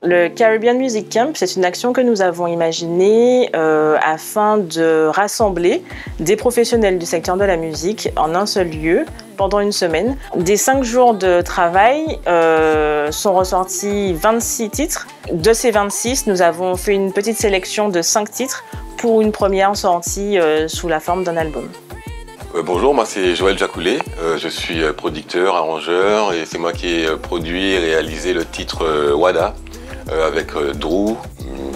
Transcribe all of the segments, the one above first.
Le Caribbean Music Camp, c'est une action que nous avons imaginée afin de rassembler des professionnels du secteur de la musique en un seul lieu pendant une semaine. Des 5 jours de travail sont ressortis 26 titres. De ces 26, nous avons fait une petite sélection de 5 titres pour une première sortie sous la forme d'un album. Bonjour, moi c'est Joël Jacoulet, je suis producteur, arrangeur et c'est moi qui ai produit et réalisé le titre Wada avec Drew.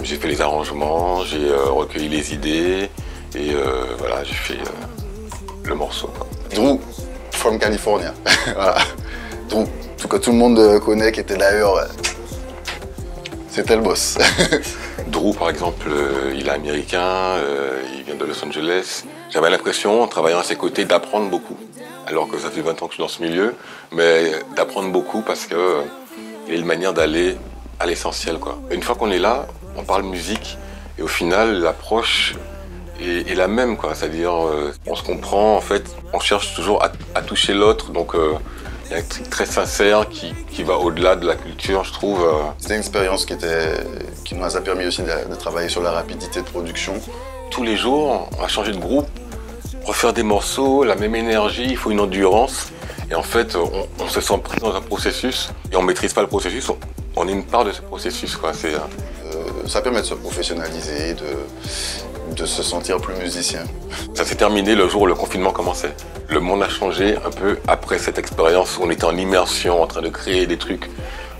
J'ai fait les arrangements, j'ai recueilli les idées et voilà, j'ai fait le morceau. Drew, from California. Voilà. Drew, que tout le monde connaît, qui était d'ailleurs, c'était le boss. Drew par exemple, il est américain, il vient de Los Angeles. J'avais l'impression, en travaillant à ses côtés, d'apprendre beaucoup. Alors que ça fait 20 ans que je suis dans ce milieu, mais d'apprendre beaucoup parce qu'il y a une manière d'aller à l'essentiel, quoi. Une fois qu'on est là, on parle musique et au final, l'approche est la même, quoi. C'est-à-dire, on se comprend, en fait, on cherche toujours à toucher l'autre. Donc, il y a un truc très sincère qui va au-delà de la culture, je trouve. C'était une expérience qui nous a permis aussi de travailler sur la rapidité de production. Tous les jours, on va changer de groupe, refaire des morceaux, la même énergie, il faut une endurance. Et en fait, on se sent pris dans un processus et on ne maîtrise pas le processus, on est une part de ce processus, quoi. Ça permet de se professionnaliser, de se sentir plus musicien. Ça s'est terminé le jour où le confinement commençait. Le monde a changé un peu après cette expérience où on était en immersion, en train de créer des trucs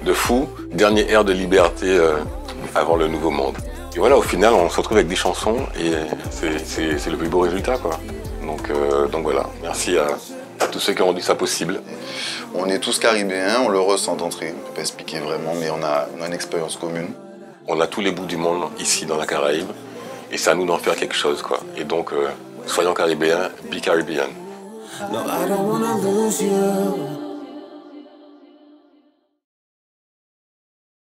de fou. Dernier ère de liberté avant le nouveau monde. Et voilà, au final, on se retrouve avec des chansons et c'est le plus beau résultat, quoi. Donc voilà, merci à tous ceux qui ont rendu ça possible. On est tous caribéens, on le ressent d'entrée, on ne peut pas expliquer vraiment, mais on a une expérience commune. On a tous les bouts du monde ici dans la Caraïbe et c'est à nous d'en faire quelque chose, quoi. Et donc, soyons caribéens, be Caribbean. No, I don't wanna lose you.